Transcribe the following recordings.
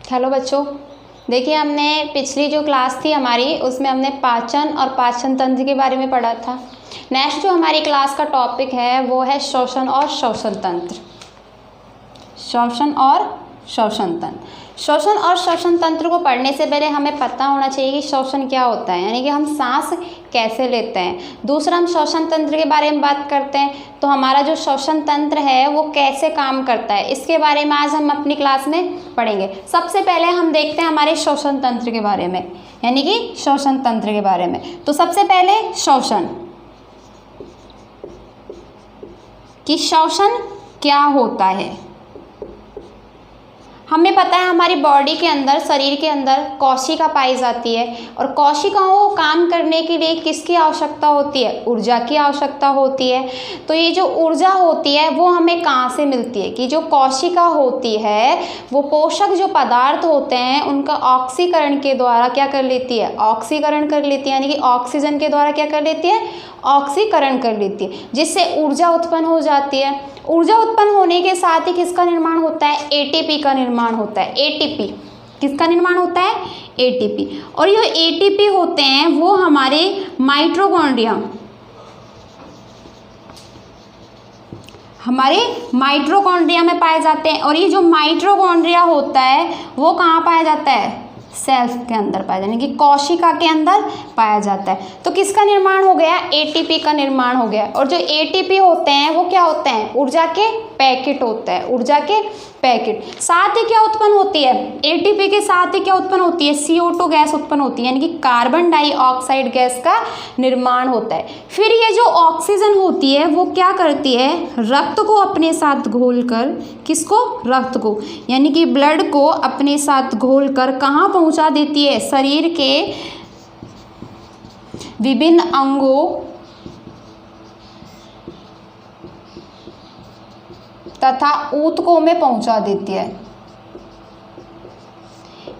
Hello बच्चों, देखिए हमने पिछली जो क्लास थी हमारी उसमें हमने पाचन और पाचन तंत्र के बारे में पढ़ा था। नेक्स्ट जो हमारी क्लास का टॉपिक है वो है श्वसन और श्वसन तंत्र। श्वसन और श्वसन तंत्र। श्वसन और श्वसन तंत्र को पढ़ने से पहले हमें पता होना चाहिए कि श्वसन क्या होता है, यानी कि हम सांस कैसे लेते हैं। दूसरा, हम श्वसन तंत्र के बारे में बात करते हैं तो हमारा जो श्वसन तंत्र है वो कैसे काम करता है, इसके बारे में आज हम अपनी क्लास में पढ़ेंगे। सबसे पहले हम देखते हैं हमारे श्वसन तंत्र के बारे में, यानी कि श्वसन तंत्र के बारे में। तो सबसे पहले श्वसन, कि श्वसन क्या होता है। हमें पता है हमारी बॉडी के अंदर, शरीर के अंदर कोशिका पाई जाती है और कोशिकाओं को काम करने के लिए किसकी आवश्यकता होती है? ऊर्जा की आवश्यकता होती है। तो ये जो ऊर्जा होती है वो हमें कहाँ से मिलती है? कि जो कोशिका होती है वो पोषक जो पदार्थ होते हैं उनका ऑक्सीकरण के द्वारा क्या कर लेती है? ऑक्सीकरण कर लेती है, यानी कि ऑक्सीजन के द्वारा क्या कर लेती है? ऑक्सीकरण कर लेती है, जिससे ऊर्जा उत्पन्न हो जाती है। ऊर्जा उत्पन्न होने के साथ ही किसका निर्माण होता है? एटीपी का निर्माण होता है। एटीपी किसका निर्माण होता है? एटीपी। और ये एटीपी होते हैं वो हमारे माइटोकॉन्ड्रिया में पाए जाते हैं। और ये जो माइटोकॉन्ड्रिया होता है वो कहाँ पाया जाता है? सेल्स के अंदर पाया जाता है, यानी कि कोशिका के अंदर पाया जाता है। तो किसका निर्माण हो गया? एटीपी का निर्माण हो गया। और जो एटीपी होते हैं वो क्या होते हैं? ऊर्जा के पैकेट होते हैं, ऊर्जा के पैकेट। साथ ही क्या उत्पन्न होती है? एटीपी के साथ ही क्या उत्पन्न होती है? CO2 गैस उत्पन्न होती है, यानी कि कार्बन डाइऑक्साइड गैस का निर्माण होता है। फिर ये जो ऑक्सीजन होती है वो क्या करती है? रक्त को अपने साथ घोलकर, किसको? रक्त को, यानी कि ब्लड को अपने साथ घोलकर कहाँ पहुंचा देती है? शरीर के विभिन्न अंगों तथा ऊतकों में पहुंचा देती है।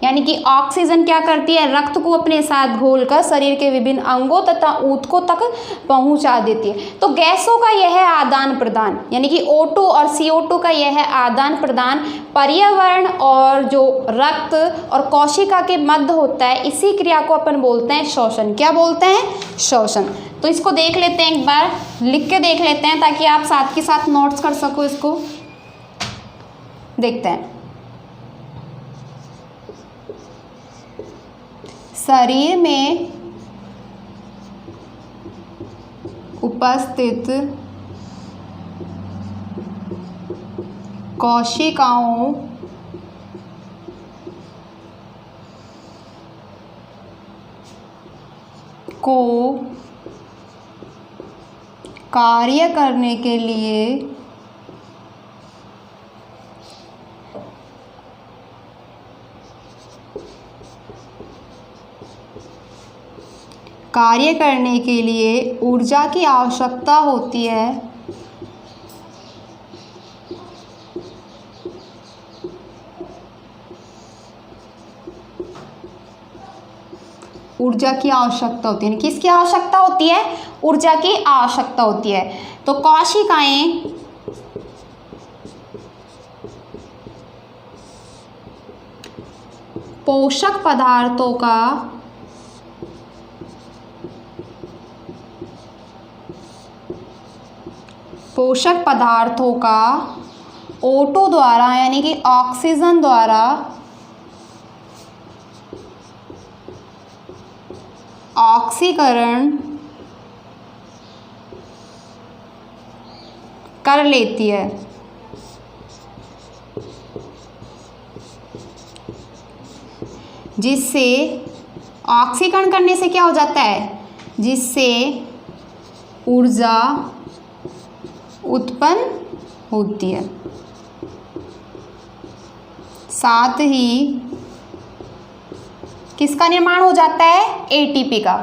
यानी कि ऑक्सीजन क्या करती है? रक्त को अपने साथ घोलकर शरीर के विभिन्न अंगों तथा ऊतकों तक पहुंचा देती है। तो गैसों का यह आदान प्रदान, यानी कि O2 और CO2 का यह आदान प्रदान पर्यावरण और जो रक्त और कोशिका के मध्य होता है, इसी क्रिया को अपन बोलते हैं श्वसन। क्या बोलते हैं? श्वसन। तो इसको देख लेते हैं, एक बार लिख के देख लेते हैं ताकि आप साथ के साथ नोट्स कर सको। इसको देखते हैं। शरीर में उपस्थित कोशिकाओं को कार्य करने के लिए ऊर्जा की आवश्यकता होती है। ऊर्जा की आवश्यकता होती है। किसकी आवश्यकता होती है? ऊर्जा की आवश्यकता होती है। तो कोशिकाएं पोषक पदार्थों का O2 द्वारा, यानी कि ऑक्सीजन द्वारा ऑक्सीकरण कर लेती है। जिससे ऑक्सीकरण करने से क्या हो जाता है? जिससे ऊर्जा उत्पन्न होती है। साथ ही किसका निर्माण हो जाता है? एटीपी का।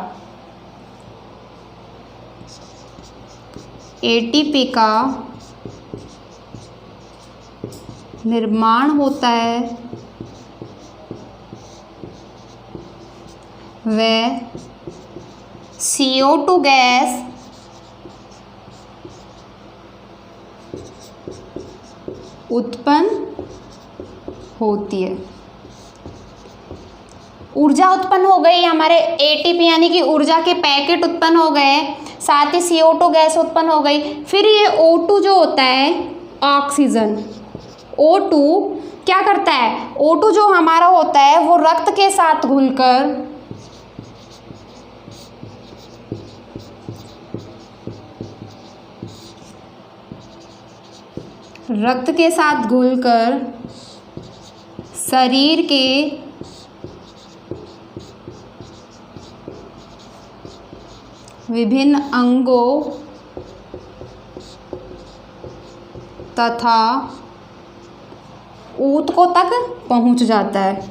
एटीपी का निर्माण होता है, वह CO2 गैस उत्पन्न होती है। ऊर्जा उत्पन्न हो गई, हमारे एटीपी यानी कि ऊर्जा के पैकेट उत्पन्न हो गए, साथ ही CO2 गैस उत्पन्न हो गई। फिर ये O2 जो होता है ऑक्सीजन, O2 क्या करता है, O2 जो हमारा होता है वो रक्त के साथ घुलकर शरीर के विभिन्न अंगों तथा ऊतकों तक पहुंच जाता है।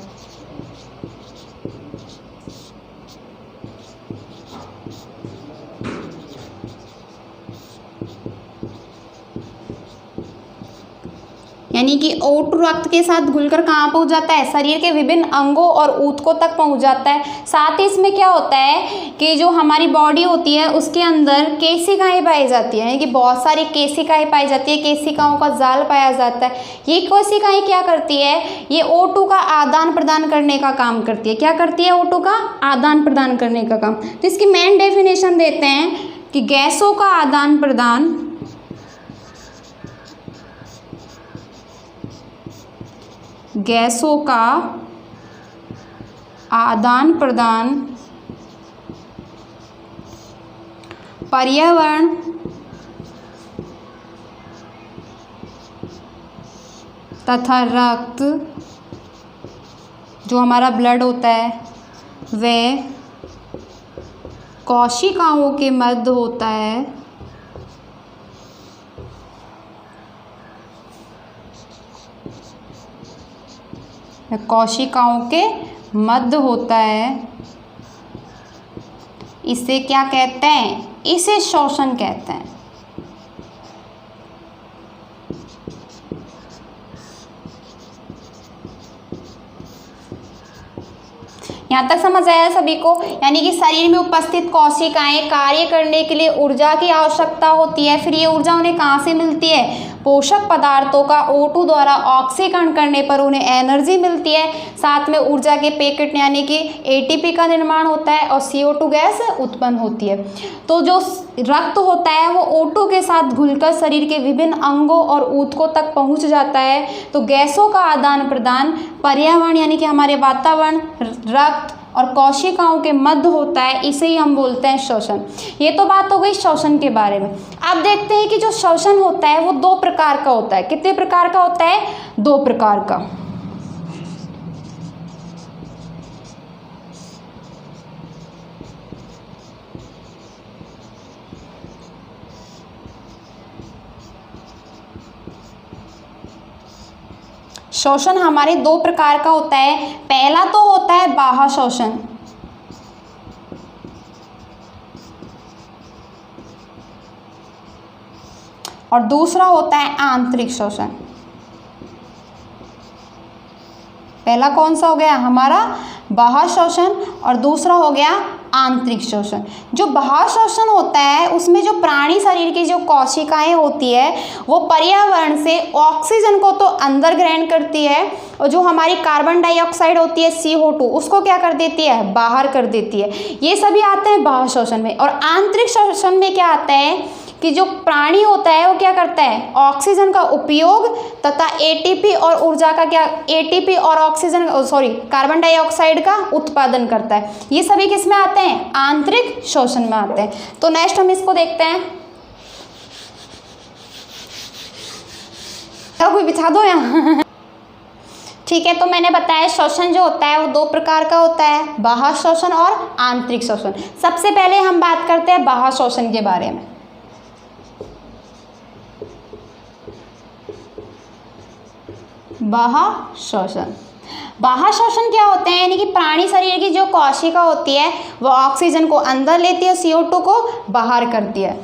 यानी कि O2 रक्त के साथ घुलकर कहाँ पहुँच जाता है, शरीर के विभिन्न अंगों और ऊतकों तक पहुँच जाता है। साथ ही इसमें क्या होता है कि जो हमारी बॉडी होती है उसके अंदर केशिकाएं पाई जाती है, यानी कि बहुत सारी केशिकाएं पाई जाती है, केशिकाओं का जाल पाया जाता है। ये कोशिकाएं क्या करती है, ये O2 का आदान प्रदान करने का काम करती है। क्या करती है, O2 का आदान प्रदान करने का काम। तो इसकी मेन डेफिनेशन देते हैं कि गैसों का आदान प्रदान पर्यावरण तथा रक्त, जो हमारा ब्लड होता है वह कोशिकाओं के मध्य होता है, इसे क्या कहते हैं, इसे श्वसन कहते हैं। यहाँ तक समझ आया सभी को। यानी कि शरीर में उपस्थित कोशिकाएं कार्य करने के लिए ऊर्जा की आवश्यकता होती है। फिर ये ऊर्जा उन्हें कहाँ से मिलती है, पोषक पदार्थों का O2 द्वारा ऑक्सीकरण करने पर उन्हें एनर्जी मिलती है। साथ में ऊर्जा के पैकेट यानी कि ATP का निर्माण होता है और CO2 गैस उत्पन्न होती है। तो जो रक्त होता है वो O2 के साथ घुलकर शरीर के विभिन्न अंगों और ऊतकों तक पहुंच जाता है। तो गैसों का आदान प्रदान पर्यावरण यानी कि हमारे वातावरण, रक्त और कोशिकाओं के मध्य होता है, इसे ही हम बोलते हैं श्वसन। ये तो बात हो गई श्वसन के बारे में। अब देखते हैं कि जो श्वसन होता है वो 2 प्रकार का होता है। कितने प्रकार का होता है, 2 प्रकार का। श्वसन हमारे 2 प्रकार का होता है। पहला तो होता है बाह्य श्वसन, और दूसरा होता है आंतरिक श्वसन। पहला कौन सा हो गया हमारा, बाह्य श्वसन, और दूसरा हो गया आंतरिक श्वसन। जो बाह्य श्वसन होता है उसमें जो प्राणी शरीर की जो कोशिकाएं होती है वो पर्यावरण से ऑक्सीजन को तो अंदर ग्रहण करती है, और जो हमारी कार्बन डाइऑक्साइड होती है CO2 उसको क्या कर देती है, बाहर कर देती है। ये सभी आते हैं बाह्य श्वसन में। और आंतरिक श्वसन में क्या आता है कि जो प्राणी होता है वो क्या करता है, ऑक्सीजन का उपयोग तथा ATP और ऊर्जा का क्या, ATP और ऑक्सीजन कार्बन डाइऑक्साइड का उत्पादन करता है। ये सभी किस में आते हैं, आंतरिक श्वसन में आते हैं। तो नेक्स्ट हम इसको देखते हैं। कोई बिछा दो यहाँ ठीक है। तो मैंने बताया श्वसन जो होता है वो 2 प्रकार का होता है, बाह्य श्वसन और आंतरिक श्वसन। सबसे पहले हम बात करते हैं बाह्य श्वसन के बारे में। बाह्य श्वसन, बाह्य श्वसन क्या होते हैं, यानी कि प्राणी शरीर की जो कोशिका होती है वो ऑक्सीजन को अंदर लेती है, CO2 को बाहर करती है।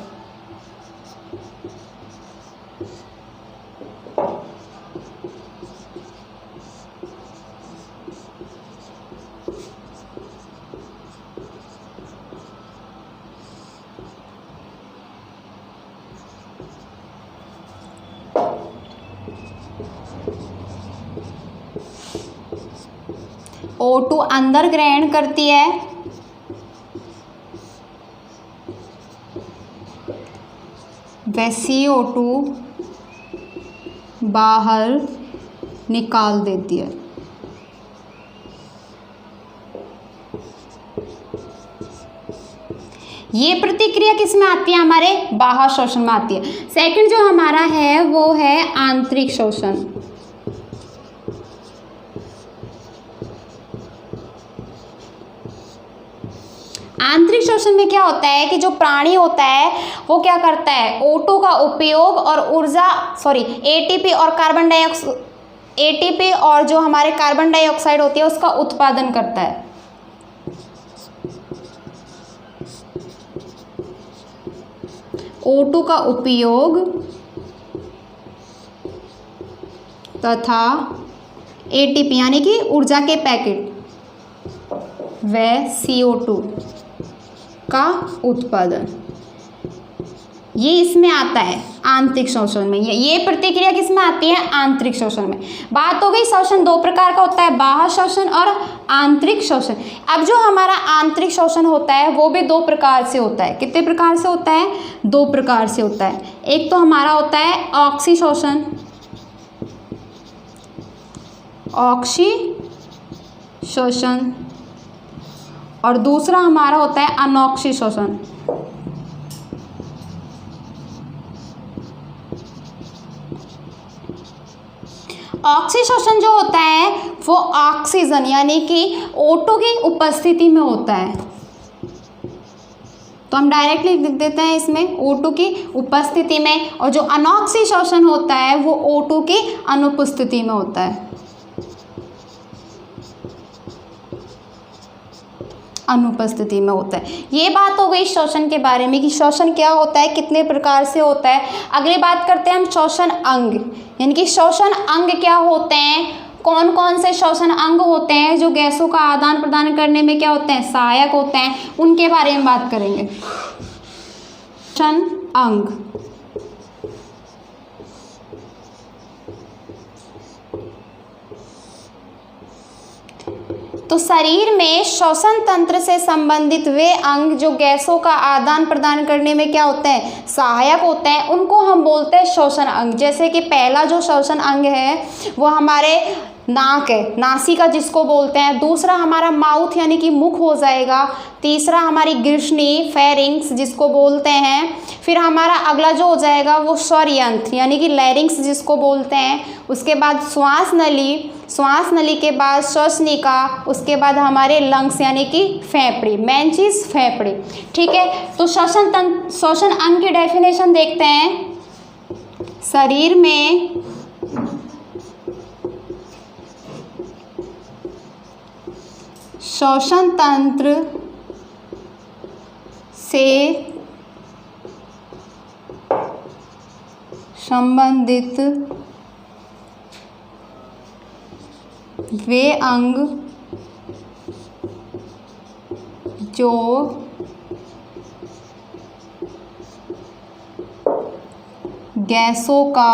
O2 अंदर ग्रहण करती है, वह CO2 बाहर निकाल देती है। ये प्रतिक्रिया किस में आती है? हमारे बाह्य शोषण में आती है। सेकंड जो हमारा है वो है आंतरिक शोषण। आंतरिक शोषण में क्या होता है कि जो प्राणी होता है वो क्या करता है, O2 का उपयोग और ऊर्जा ATP और कार्बन डाइऑक्साइड, ATP और जो हमारे कार्बन डाइऑक्साइड होती है उसका उत्पादन करता है। O2 का उपयोग तथा ATP यानी कि ऊर्जा के पैकेट व CO2 का उत्पादन, ये इसमें आता है आंतरिक शोषण में। ये प्रतिक्रिया किस में आती है? आंतरिक शोषण में। बात हो गई शोषण दो प्रकार का होता है, बाह्य शोषण और आंतरिक शोषण। अब जो हमारा आंतरिक शोषण होता है वो भी दो प्रकार से होता है। कितने प्रकार से होता है? दो प्रकार से होता है। एक तो हमारा होता है ऑक्सी शोषण, ऑक्सी शोषण, और दूसरा हमारा होता है अनॉक्सी शोषण। ऑक्सी शोषण जो होता है वो ऑक्सीजन यानी कि O2 की उपस्थिति में होता है, तो हम डायरेक्टली लिख देते हैं इसमें O2 की उपस्थिति में। और जो अनॉक्सी शोषण होता है वो O2 की अनुपस्थिति में होता है, अनुपस्थिति में होता है। ये बात हो गई शोषण के बारे में कि शोषण क्या होता है, कितने प्रकार से होता है। अगली बात करते हैं हम शोषण अंग, यानी कि शोषण अंग क्या होते हैं, कौन कौन से शोषण अंग होते हैं जो गैसों का आदान प्रदान करने में क्या होते हैं, सहायक होते हैं, उनके बारे में बात करेंगे। शोषण अंग, तो शरीर में श्वसन तंत्र से संबंधित वे अंग जो गैसों का आदान प्रदान करने में क्या होते हैं, सहायक होते हैं, उनको हम बोलते हैं श्वसन अंग। जैसे कि पहला जो श्वसन अंग है वो हमारे नाक है, नासिका जिसको बोलते हैं। दूसरा हमारा माउथ यानी कि मुख हो जाएगा। तीसरा हमारी ग्रीष्णी फेरिंग्स जिसको बोलते हैं। फिर हमारा अगला जो हो जाएगा वो स्वर यंत्र यानी कि लैरिंग्स जिसको बोलते हैं। उसके बाद श्वास नली, श्वास नली के बाद श्वसनिका, उसके बाद हमारे लंग्स यानी कि फेफड़े, मेन चीज़ फेफड़े। ठीक है, तो श्वसन अंग की डेफिनेशन देखते हैं। शरीर में श्वसन तंत्र से संबंधित वे अंग जो गैसों का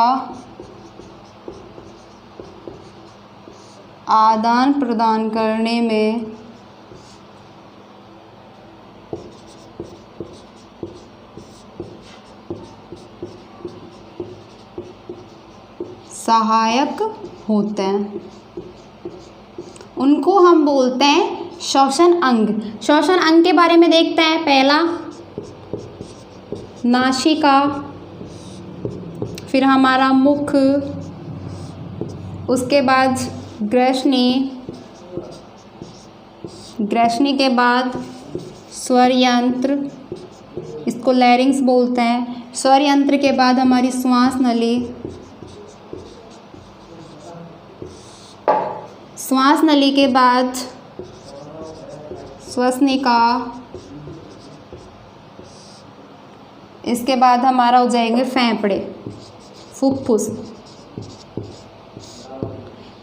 आदान प्रदान करने में सहायक होते हैं, उनको हम बोलते हैं श्वसन अंग। श्वसन अंग के बारे में देखते हैं। पहला नासिका, फिर हमारा मुख, उसके बाद ग्रीष्णी, ग्रीष्णी के बाद स्वर यंत्र, इसको लैरिंग्स बोलते हैं। स्वर यंत्र के बाद हमारी श्वास नली, श्वास नली के बाद श्वसनिका, इसके बाद हमारा हो जाएंगे फेफड़े, फुफ्फुस।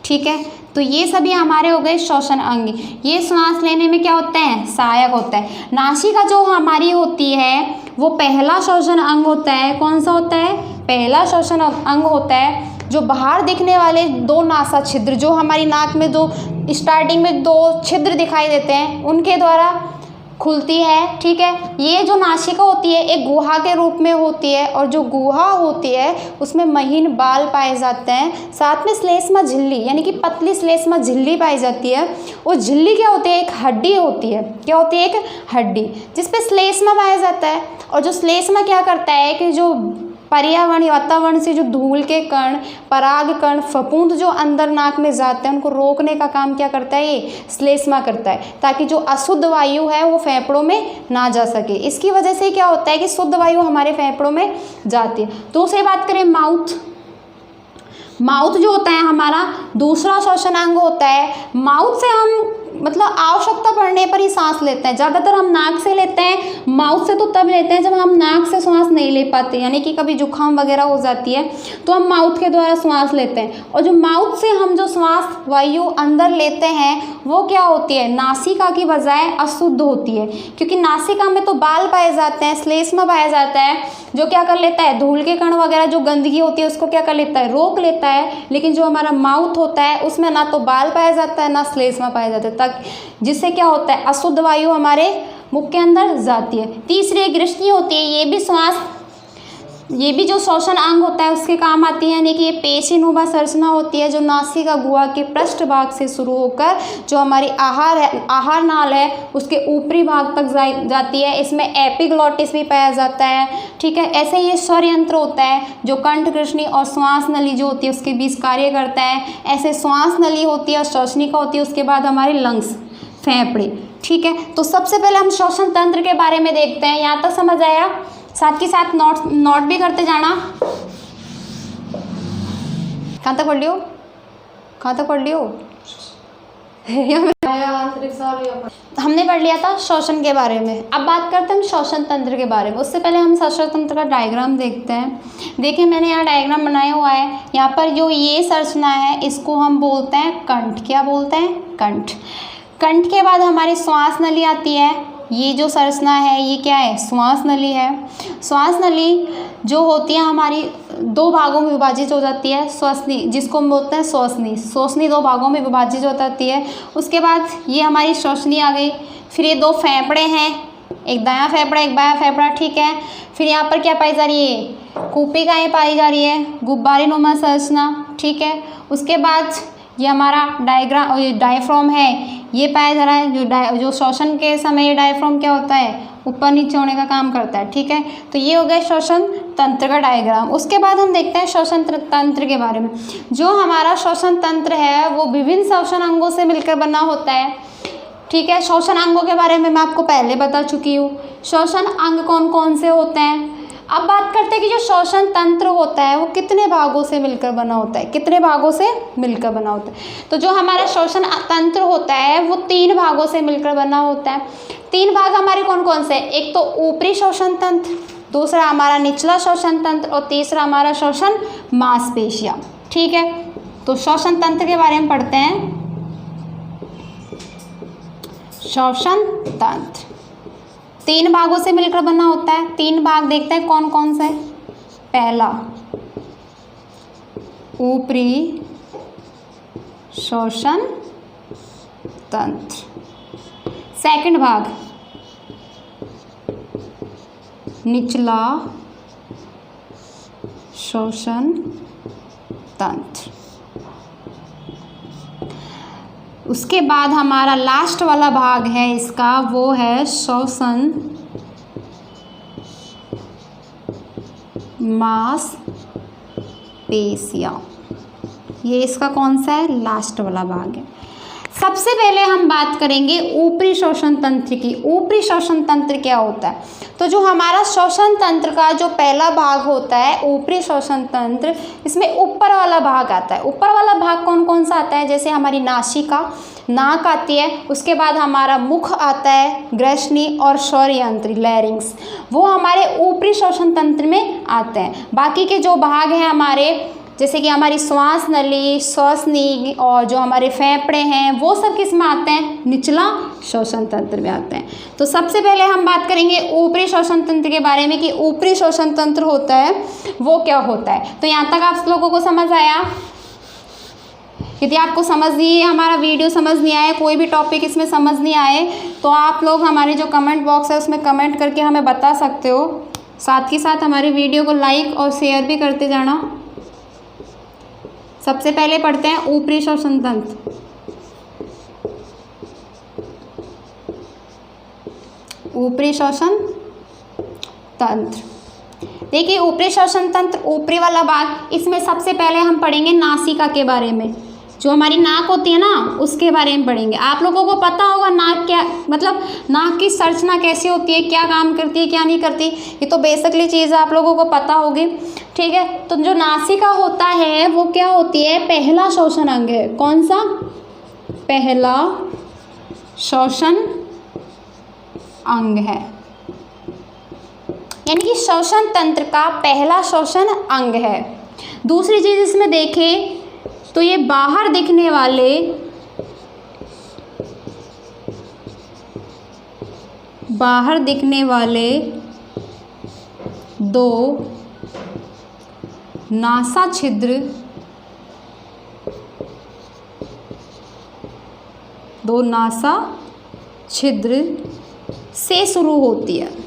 ठीक है, तो ये सभी हमारे हो गए श्वसन अंग। ये सांस लेने में क्या होते हैं, सहायक होता है। नासिका जो हमारी होती है वो पहला श्वसन अंग होता है। कौन सा होता है, पहला श्वसन अंग होता है। जो बाहर दिखने वाले दो नासा छिद्र, जो हमारी नाक में दो स्टार्टिंग में दो छिद्र दिखाई देते हैं, उनके द्वारा खुलती है। ठीक है, ये जो नासिका होती है एक गुहा के रूप में होती है, और जो गुहा होती है उसमें महीन बाल पाए जाते हैं, साथ में श्लेष्मा झिल्ली यानी कि पतली श्लेष्मा झिल्ली पाई जाती है। वो झिल्ली क्या होती है? एक हड्डी होती है। क्या होती है? एक हड्डी जिसपे श्लेष्मा पाया जाता है। और जो श्लेष्मा क्या करता है कि जो पर्यावरण वातावरण से जो धूल के कण, पराग कण, फफूंद जो अंदर नाक में जाते हैं उनको रोकने का काम क्या करता है? ये श्लेष्मा करता है, ताकि जो अशुद्ध वायु है वो फेफड़ों में ना जा सके। इसकी वजह से क्या होता है कि शुद्ध वायु हमारे फेफड़ों में जाती है। दूसरी बात करें माउथ। माउथ जो होता है हमारा दूसरा श्वसन अंग होता है। माउथ से हम मतलब आवश्यकता पड़ने पर ही सांस लेते हैं। ज़्यादातर हम नाक से लेते हैं, माउथ से तो तब लेते हैं जब हम नाक से सांस नहीं ले पाते, यानी कि कभी जुकाम वगैरह हो जाती है तो हम माउथ के द्वारा सांस लेते हैं। और जो माउथ से हम जो सांस वायु अंदर लेते हैं वो क्या होती है? नासिका की बजाय अशुद्ध होती है, क्योंकि नासिका में तो बाल पाए जाते हैं, श्लेष्मा पाया जाता है, जो क्या कर लेता है? धूल के कण वगैरह जो गंदगी होती है उसको क्या कर लेता है? रोक लेता है। लेकिन जो हमारा माउथ होता है उसमें ना तो बाल पाया जाता है ना श्लेष्मा पाया जाता है, जिससे क्या होता है? अशुद्ध वायु हमारे मुख के अंदर जाती है। तीसरी एक ग्रसनी होती है, ये भी जो श्वसन अंग होता है उसके काम आती है, यानी कि ये पेशीनुमा संरचना होती है जो नासिका गुहा के पृष्ठ भाग से शुरू होकर जो हमारी आहार नाल है उसके ऊपरी भाग तक जाती है। इसमें एपिग्लॉटिस भी पाया जाता है। ठीक है, ऐसे ये स्वर यंत्र होता है जो कंठ ग्रसनी और श्वास नली जो होती है उसके बीच कार्य करता है। ऐसे श्वास नली होती है और श्वसनिका होती है, उसके बाद हमारे लंग्स, फेफड़े। ठीक है, तो सबसे पहले हम श्वसन तंत्र के बारे में देखते हैं। यहाँ तक समझ आया? साथ के साथ नोट भी करते जाना। कहाँ तक पढ़ लियो? कहाँ तक पढ़ लियो? हमने पढ़ लिया था श्वसन के बारे में। अब बात करते हैं श्वसन तंत्र के बारे में। उससे पहले हम श्वसन तंत्र का डायग्राम देखते हैं। देखिए मैंने यहाँ डायग्राम बनाया हुआ है। यहाँ पर जो ये संरचना है इसको हम बोलते हैं कंठ। क्या बोलते हैं? कंठ। कंठ के बाद हमारी श्वास नली आती है। ये जो संरचना है ये क्या है? श्वास नली है। श्वास नली जो होती है हमारी दो भागों में विभाजित हो जाती है। श्वसनी, जिसको हम बोलते हैं श्वसनी। श्वसनी दो भागों में विभाजित हो जाती है। उसके बाद ये हमारी श्वसनी आ गई। फिर ये दो फेफड़े हैं, एक दायां फेफड़ा एक बायां फेफड़ा। ठीक है, फिर यहाँ पर क्या पाई जा रही है? कूपिकाएँ पाई जा रही है, गुब्बारे नुमा संरचना। ठीक है, उसके बाद ये हमारा डायफ्राम है, ये पाया जा रहा है। जो श्वसन के समय ये डायफ्राम क्या होता है? ऊपर नीचे होने का काम करता है। ठीक है, तो ये हो गया श्वसन तंत्र का डायग्राम। उसके बाद हम देखते हैं श्वसन तंत्र के बारे में। जो हमारा श्वसन तंत्र है वो विभिन्न श्वसन अंगों से मिलकर बना होता है। ठीक है, श्वसन अंगों के बारे में मैं आपको पहले बता चुकी हूँ। श्वसन अंग कौन कौन से होते हैं? अब बात करते हैं कि जो श्वसन तंत्र होता है वो कितने भागों से मिलकर बना होता है? कितने भागों से मिलकर बना होता है? तो जो हमारा श्वसन तंत्र होता है वो 3 भागों से मिलकर बना होता है। 3 भाग हमारे कौन कौन से? एक तो ऊपरी श्वसन तंत्र, दूसरा हमारा निचला श्वसन तंत्र और तीसरा हमारा श्वसन मांसपेशियाँ। ठीक है, तो श्वसन तंत्र के बारे में पढ़ते हैं। श्वसन तंत्र 3 भागों से मिलकर बना होता है। 3 भाग देखते हैं कौन कौन से। पहला ऊपरी श्वसन तंत्र, सेकंड भाग निचला श्वसन तंत्र, उसके बाद हमारा लास्ट वाला भाग है इसका वो है श्वसन मांसपेशियाँ। ये इसका कौन सा है? लास्ट वाला भाग है। सबसे पहले हम बात करेंगे ऊपरी श्वसन तंत्र की। ऊपरी श्वसन तंत्र क्या होता है? तो जो हमारा श्वसन तंत्र का जो पहला भाग होता है ऊपरी श्वसन तंत्र, इसमें ऊपर वाला भाग आता है। ऊपर वाला भाग कौन कौन सा आता है? जैसे हमारी नासिका, नाक आती है, उसके बाद हमारा मुख आता है, ग्रसनी और स्वर यंत्र लैरिंग्स, वो हमारे ऊपरी श्वसन तंत्र में आते हैं। बाकी के जो भाग हैं हमारे जैसे कि हमारी श्वास नली, श्वसनी और जो हमारे फेफड़े हैं वो सब किस में आते हैं, निचला श्वसन तंत्र में आते हैं। तो सबसे पहले हम बात करेंगे ऊपरी श्वसन तंत्र के बारे में कि ऊपरी श्वसन तंत्र होता है वो क्या होता है। तो यहाँ तक आप लोगों को समझ आया? यदि आपको समझ नहीं है, हमारा वीडियो समझ नहीं आए, कोई भी टॉपिक इसमें समझ नहीं आए, तो आप लोग हमारे जो कमेंट बॉक्स है उसमें कमेंट करके हमें बता सकते हो। साथ ही साथ हमारे वीडियो को लाइक और शेयर भी करते जाना। सबसे पहले पढ़ते हैं ऊपरी श्वसन तंत्र। ऊपरी श्वसन तंत्र, देखिए ऊपरी श्वसन तंत्र, ऊपरी वाला भाग, इसमें सबसे पहले हम पढ़ेंगे नासिका के बारे में। जो हमारी नाक होती है ना उसके बारे में पढ़ेंगे। आप लोगों को पता होगा नाक क्या, मतलब नाक की संरचना कैसी होती है, क्या काम करती है, क्या नहीं करती, ये तो बेसिकली चीज़ आप लोगों को पता होगी। ठीक है, तो जो नासिका होता है वो क्या होती है, पहला श्वसन अंग है। कौन सा? पहला श्वसन अंग है, यानी कि श्वसन तंत्र का पहला श्वसन अंग है। दूसरी चीज़ इसमें देखें तो ये बाहर दिखने वाले दो नासा छिद्र से शुरू होती है।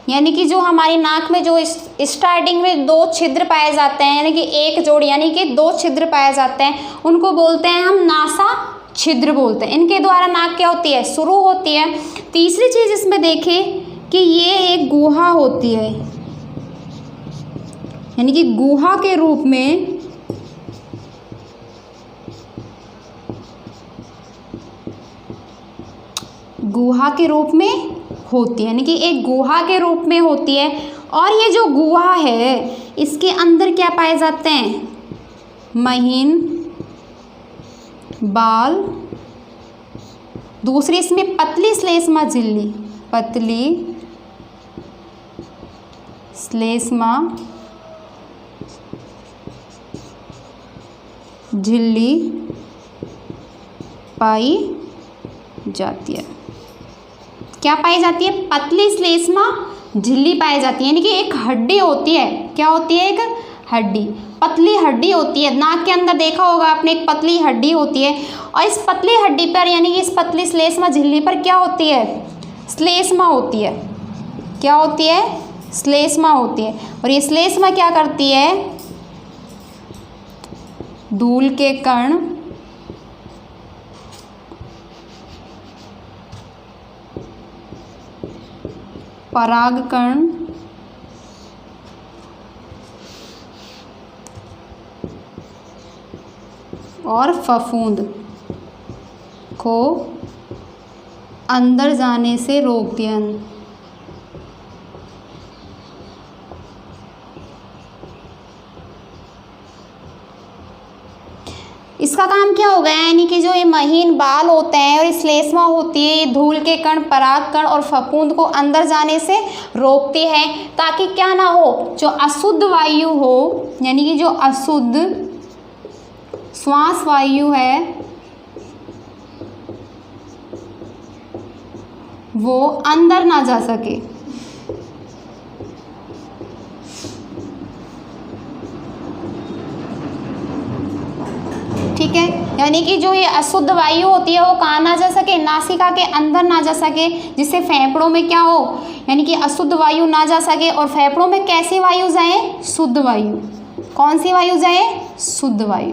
यानी कि जो हमारी नाक में जो स्टार्टिंग में दो छिद्र पाए जाते हैं, यानी कि एक जोड़ी यानी कि दो छिद्र पाए जाते हैं, उनको बोलते हैं हम नासा छिद्र बोलते हैं। इनके द्वारा नाक क्या होती है, शुरू होती है। तीसरी चीज़ इसमें देखें कि ये एक गुहा होती है, यानी कि गुहा के रूप में होती है, यानी कि एक गुहा के रूप में होती है। और ये जो गुहा है इसके अंदर क्या पाए जाते हैं, महीन बाल। दूसरी इसमें पतली श्लेष्मा झिल्ली, पतली श्लेष्मा झिल्ली पाई जाती है। क्या पाई जाती है, पतली श्लेष्मा झिल्ली पाई जाती है, यानी कि एक हड्डी होती है। क्या होती है, एक हड्डी, पतली हड्डी होती है। नाक के अंदर देखा होगा आपने, एक पतली हड्डी होती है और इस पतली हड्डी पर यानी कि इस पतली श्लेष्मा झिल्ली पर क्या होती है, श्लेष्मा होती है। क्या होती है, श्लेष्मा होती है। और ये श्लेष्मा क्या करती है, धूल के कण परागकण और फफूंद को अंदर जाने से रोकती है। इसका काम क्या हो गया, यानी कि जो ये महीन बाल होते हैं और श्लेष्मा होती है, ये धूल के कण, परागकण और फफूंद को अंदर जाने से रोकती है, ताकि क्या ना हो, जो अशुद्ध वायु हो, यानी कि जो अशुद्ध श्वास वायु है वो अंदर ना जा सके। ठीक है, यानी कि जो ये अशुद्ध वायु होती है वो कहाँ ना जा सके, नासिका के अंदर ना जा सके, जिससे फेफड़ों में क्या हो, यानी कि अशुद्ध वायु ना जा सके। और फेफड़ों में कैसी वायु जाए, शुद्ध वायु। कौन सी वायु जाए, शुद्ध वायु।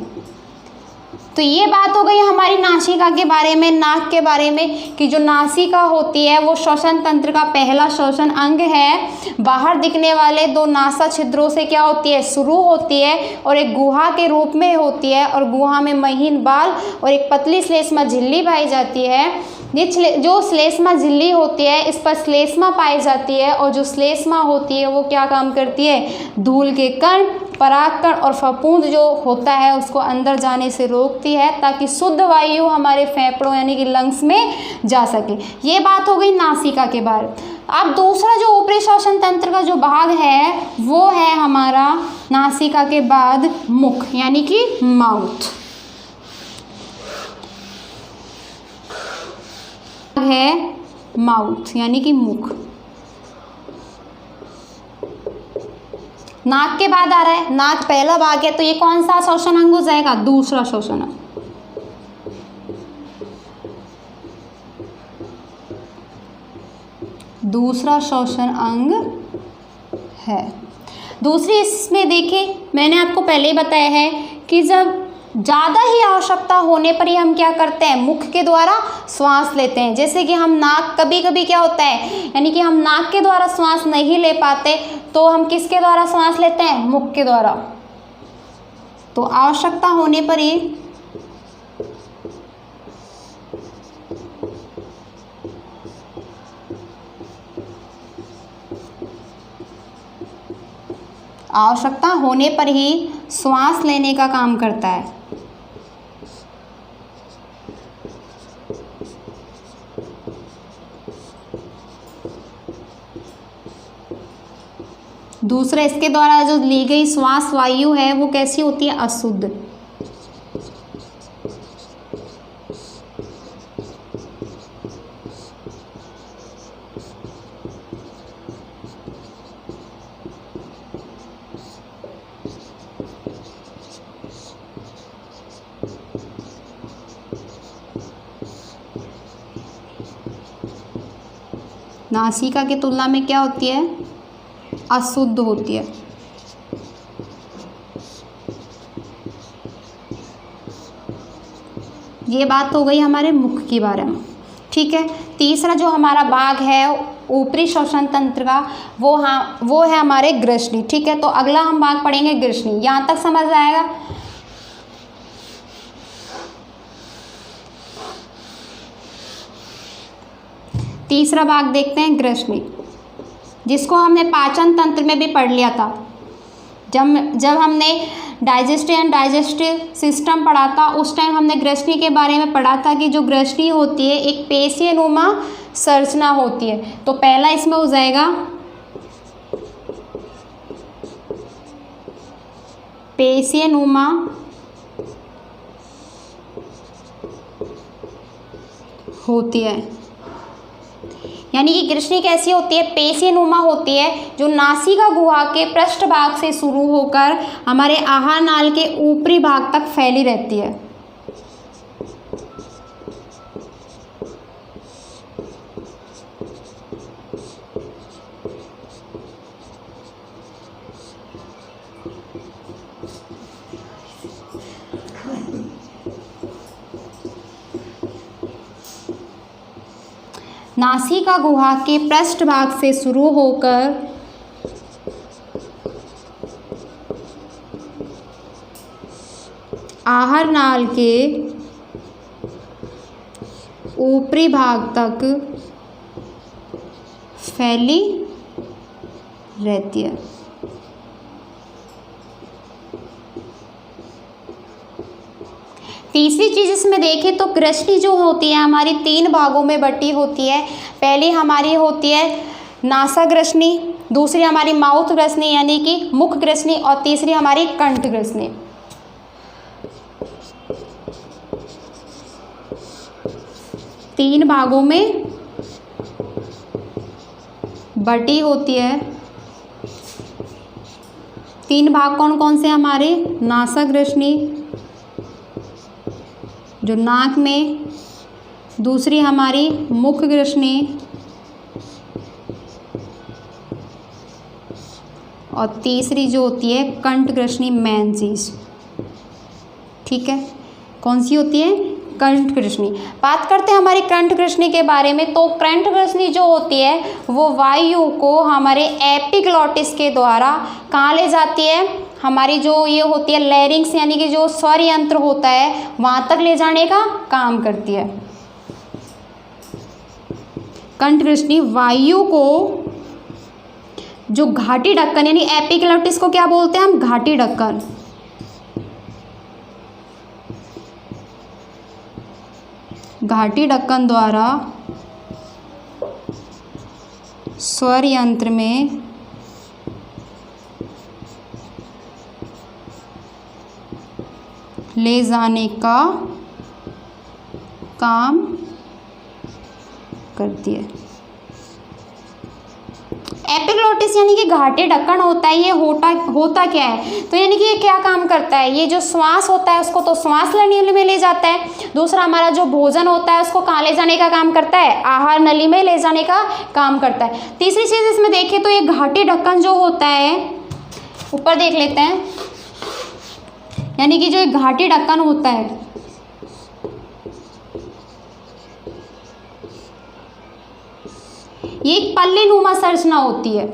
तो ये बात हो गई हमारी नासिका के बारे में, नाक के बारे में, कि जो नासिका होती है वो श्वसन तंत्र का पहला श्वसन अंग है। बाहर दिखने वाले दो नासा छिद्रों से क्या होती है, शुरू होती है और एक गुहा के रूप में होती है। और गुहा में महीन बाल और एक पतली श्लेष्मा झिल्ली पाई जाती है। ये जो श्लेष्मा झिल्ली होती है इस पर श्लेष्मा पाई जाती है, और जो श्लेष्मा होती है वो क्या काम करती है, धूल के कण, परागकण और फफूंद जो होता है उसको अंदर जाने से रोकती है ताकि शुद्ध वायु हमारे फेफड़ों यानी कि लंग्स में जा सके। ये बात हो गई नासिका के बारे में। अब दूसरा जो ऊपरी श्वसन तंत्र का जो भाग है वो है हमारा नासिका के बाद मुख यानी कि माउथ है, माउथ यानी कि मुख। नाक के बाद आ रहा है, नाक पहला भाग है तो ये कौन सा श्वसन अंग हो जाएगा? दूसरा श्वसन अंग। दूसरा श्वसन अंग है। दूसरी इसमें देखिए मैंने आपको पहले ही बताया है कि जब ज़्यादा ही आवश्यकता होने पर ही हम क्या करते हैं? मुख के द्वारा श्वास लेते हैं। जैसे कि हम नाक कभी कभी क्या होता है यानी कि हम नाक के द्वारा श्वास नहीं ले पाते तो हम किसके द्वारा श्वास लेते हैं? मुख के द्वारा। तो आवश्यकता होने पर ही श्वास लेने का काम करता है। दूसरा इसके द्वारा जो ली गई श्वास वायु है वो कैसी होती है? अशुद्ध। नासिका की तुलना में क्या होती है? अशुद्ध होती है। ये बात हो गई हमारे मुख के बारे में, ठीक है। तीसरा जो हमारा भाग है ऊपरी श्वसन तंत्र का वो है हमारे ग्रसनी, ठीक है। तो अगला हम भाग पढ़ेंगे ग्रसनी। यहाँ तक समझ आएगा? तीसरा भाग देखते हैं ग्रसनी, जिसको हमने पाचन तंत्र में भी पढ़ लिया था जब हमने डाइजेस्टिव सिस्टम पढ़ा था। उस टाइम हमने ग्रसनी के बारे में पढ़ा था कि जो ग्रसनी होती है एक पेशीनुमा संरचना होती है। तो पहला इसमें हो जाएगा पेशीनुमा होती है, यानी कि ग्रसनी कैसी होती है? पेशीनुमा होती है, जो नासिका गुहा के पृष्ठभाग से शुरू होकर हमारे आहार नाल के ऊपरी भाग तक फैली रहती है। नासिका गुहा के पृष्ठभाग से शुरू होकर आहार नाल के ऊपरी भाग तक फैली रहती है। तीसरी चीज़ इसमें देखें तो ग्रसनी जो होती है हमारी 3 भागों में बटी होती है। पहली हमारी होती है नासा ग्रसनी, दूसरी हमारी माउथ ग्रसनी यानी कि मुख ग्रसनी, और तीसरी हमारी कंठ ग्रसनी। तीन भागों में बटी होती है। 3 भाग कौन कौन से हमारे? नासा ग्रसनी जो नाक में, दूसरी हमारी मुख ग्रसनी और तीसरी जो होती है कंठ ग्रसनी, मेन चीज, ठीक है। कौन सी होती है? कंठ ग्रसनी। बात करते हैं हमारी कंठ ग्रसनी के बारे में। तो कंठ ग्रसनी जो होती है वो वायु को हमारे एपिग्लॉटिस के द्वारा कहाँ ले जाती है? हमारी जो ये होती है लैरिंग्स यानी कि जो स्वर यंत्र होता है वहाँ तक ले जाने का काम करती है। कंठ ग्रसनी वायु को जो घाटी ढक्कन यानी एपिग्लोटिस को क्या बोलते हैं हम? घाटी ढक्कन। घाटी ढक्कन द्वारा स्वर यंत्र में ले जाने का काम करती है। एपिग्लोटिस यानी कि घाटी ढक्कन होता है, ये होता क्या है? तो यानी कि ये क्या काम करता है? ये जो श्वास होता है उसको तो श्वास नली में ले जाता है। दूसरा हमारा जो भोजन होता है उसको कहाँ ले जाने का काम करता है? आहार नली में ले जाने का काम करता है। तीसरी चीज़ इसमें देखें तो ये घाटी ढक्कन जो होता है, ऊपर देख लेते हैं, यानी कि जो एक घाटी ढक्कन होता है ये एक पल्ले नुमा संरचना होती है।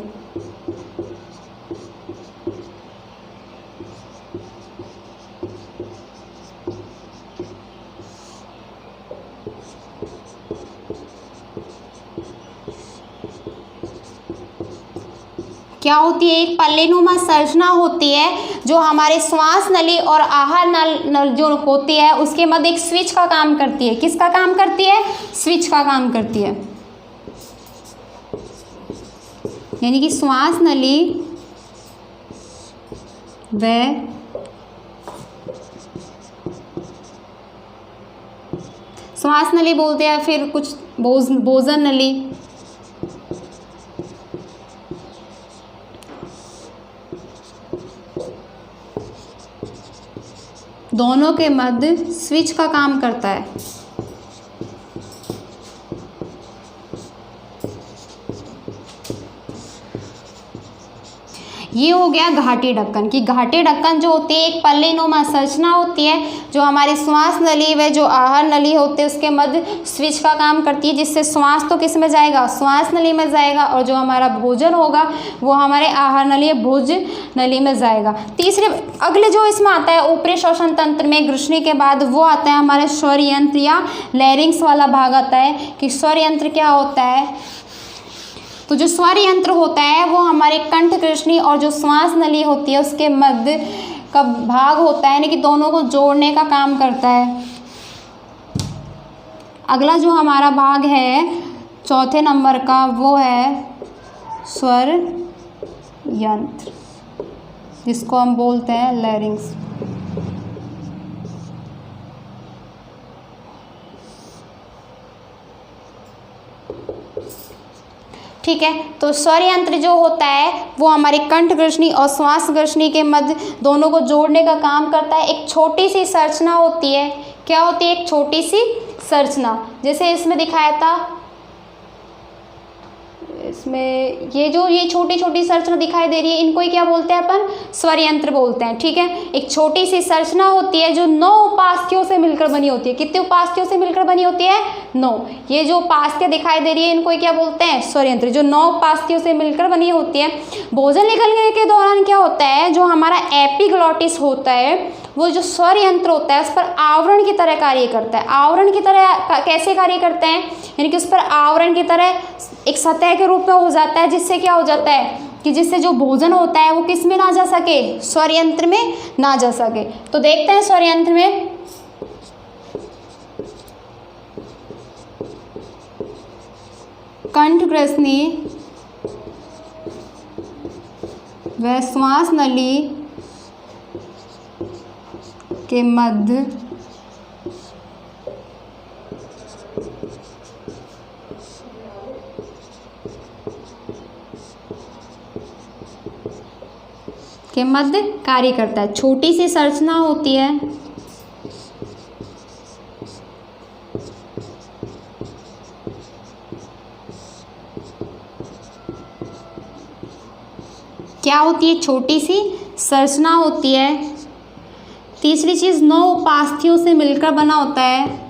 क्या होती है? एक पल्लेनुमा संरचना होती है जो हमारे श्वास नली और आहार नल जो होती है उसके मध्य एक स्विच का काम करती है। किसका काम करती है? स्विच का काम करती है। यानी कि श्वास नली व श्वास नली बोलते हैं, फिर कुछ भोजन नली, दोनों के मध्य स्विच का काम करता है। ये हो गया घाटी ढक्कन की। घाटी ढक्कन जो होती है एक पल्लेनुमा संरचना होती है जो हमारी श्वास नली व जो आहार नली होते हैं उसके मध्य स्विच का काम करती है, जिससे श्वास तो किस में जाएगा? श्वास नली में जाएगा, और जो हमारा भोजन होगा वो हमारे आहार नली भोज नली में जाएगा। तीसरे अगले जो इसमें आता है ऊपरी श्वसन तंत्र में ग्रसनी के बाद, वो आता है हमारे स्वर यंत्र या लैरिंक्स वाला भाग आता है। कि स्वर यंत्र क्या होता है? तो जो स्वर यंत्र होता है वो हमारे कंठ ग्रसनी और जो श्वास नली होती है उसके मध्य का भाग होता है, यानी कि दोनों को जोड़ने का काम करता है। अगला जो हमारा भाग है चौथे नंबर का वो है स्वर यंत्र, जिसको हम बोलते हैं लैरिंक्स। ठीक है, तो स्वर यंत्र जो होता है वो हमारे कंठ ग्रसनी और श्वास ग्रसनी के मध्य दोनों को जोड़ने का काम करता है। एक छोटी सी संरचना होती है। क्या होती है? एक छोटी सी संरचना, जैसे इसमें दिखाया था, इसमें ये छोटी छोटी संरचना दिखाई दे रही है, इनको ही क्या बोलते हैं अपन? स्वर यंत्र बोलते हैं। ठीक है, एक छोटी सी संरचना होती है जो 9 उपास्थियों से मिलकर बनी होती है। कितने उपास्थियों से मिलकर बनी होती है? 9। ये जो उपास्थियां दिखाई दे रही है इनको ही क्या बोलते हैं? स्वर यंत्र, जो 9 उपास्थियों से मिलकर बनी होती है। भोजन निकलने के दौरान क्या होता है? जो हमारा एपिग्लोटिस होता है वो जो स्वर यंत्र होता है उस पर आवरण की तरह कार्य करता है। आवरण की तरह कैसे कार्य करते हैं? यानी कि उस पर आवरण की तरह एक सतह के रूप में हो जाता है, जिससे क्या हो जाता है कि जिससे जो भोजन होता है वो किस में ना जा सके? स्वर यंत्र में ना जा सके। तो देखते हैं स्वर यंत्र में कंठ ग्रसनी व श्वास नली के मध्य कार्य करता है। छोटी सी संरचना होती है, क्या होती है? छोटी सी संरचना होती है। तीसरी चीज 9 उपास्थियों से मिलकर बना होता है।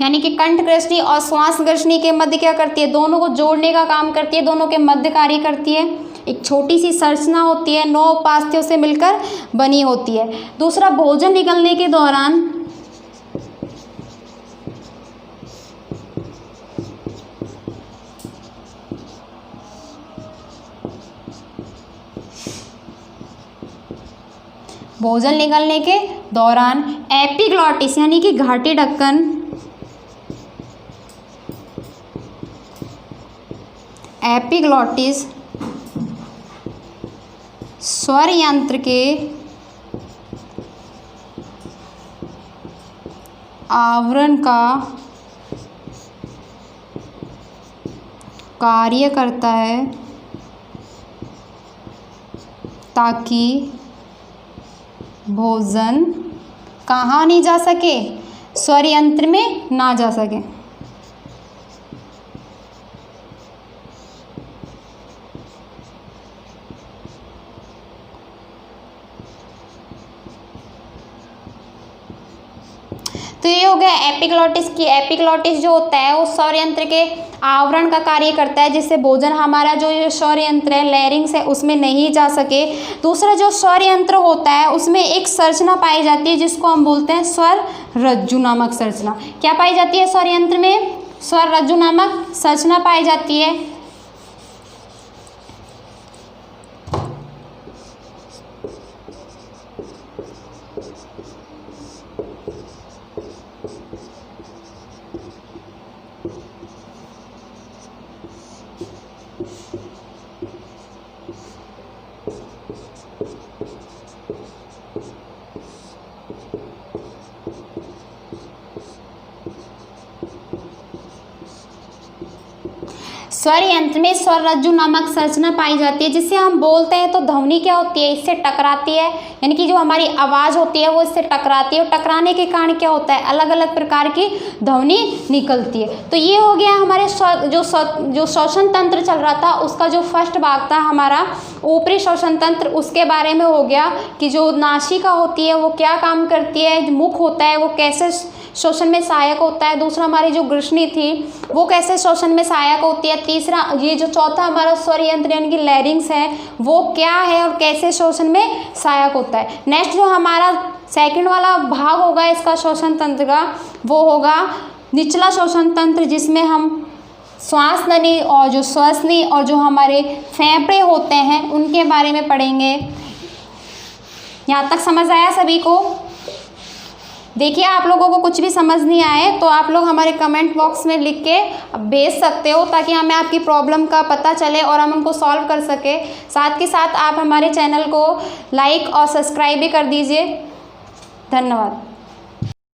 यानी कि कंठ ग्रसनी और श्वास ग्रसनी के मध्य क्या करती है, दोनों को जोड़ने का काम करती है, दोनों के मध्य कार्य करती है। एक छोटी सी संरचना होती है, 9 उपास्थ्यों से मिलकर बनी होती है। दूसरा, भोजन निगलने के दौरान भोजन निगलने के दौरान एपिग्लॉटिस यानी कि घाटी ढक्कन, एपिग्लॉटिस स्वर यंत्र के आवरण का कार्य करता है ताकि भोजन कहाँ नहीं जा सके, स्वर यंत्र में ना जा सके। तो ये हो गया एपिग्लॉटिस की। एपिग्लॉटिस जो होता है वो स्वर यंत्र के आवरण का कार्य करता है जिससे भोजन हमारा जो ये स्वर यंत्र है लैरिंग्स है उसमें नहीं जा सके। दूसरा जो स्वर यंत्र होता है उसमें एक संरचना पाई जाती है जिसको हम बोलते हैं स्वर रज्जु नामक संरचना। क्या पाई जाती है स्वर यंत्र में? स्वर रज्जु नामक संरचना पाई जाती है। स्वर यंत्र में स्वर रज्जु नामक संरचना पाई जाती है जिसे हम बोलते हैं तो ध्वनि क्या होती है, इससे टकराती है, यानी कि जो हमारी आवाज़ होती है वो इससे टकराती है और टकराने के कारण क्या होता है, अलग अलग प्रकार की ध्वनि निकलती है। तो ये हो गया हमारे जो श्वसन तंत्र चल रहा था उसका जो फर्स्ट भाग था हमारा ऊपरी श्वसन तंत्र, उसके बारे में हो गया कि जो नासिका होती है वो क्या काम करती है, जो मुख होता है वो कैसे श्वसन में सहायक होता है। दूसरा हमारी जो ग्रसनी थी वो कैसे श्वसन में सहायक होती है। तीसरा ये जो चौथा हमारा स्वर यंत्र यानी कि लैरिंग्स है वो क्या है और कैसे श्वसन में सहायक होता है। नेक्स्ट जो हमारा सेकंड वाला भाग होगा इसका श्वसन तंत्र का वो होगा निचला श्वसन तंत्र जिसमें हम श्वास नली और जो श्वसनी और जो हमारे फेफड़े होते हैं उनके बारे में पढ़ेंगे। यहाँ तक समझ आया सभी को? देखिए आप लोगों को कुछ भी समझ नहीं आए तो आप लोग हमारे कमेंट बॉक्स में लिख के भेज सकते हो ताकि हमें आपकी प्रॉब्लम का पता चले और हम उनको सॉल्व कर सके। साथ के साथ आप हमारे चैनल को लाइक और सब्सक्राइब भी कर दीजिए। धन्यवाद।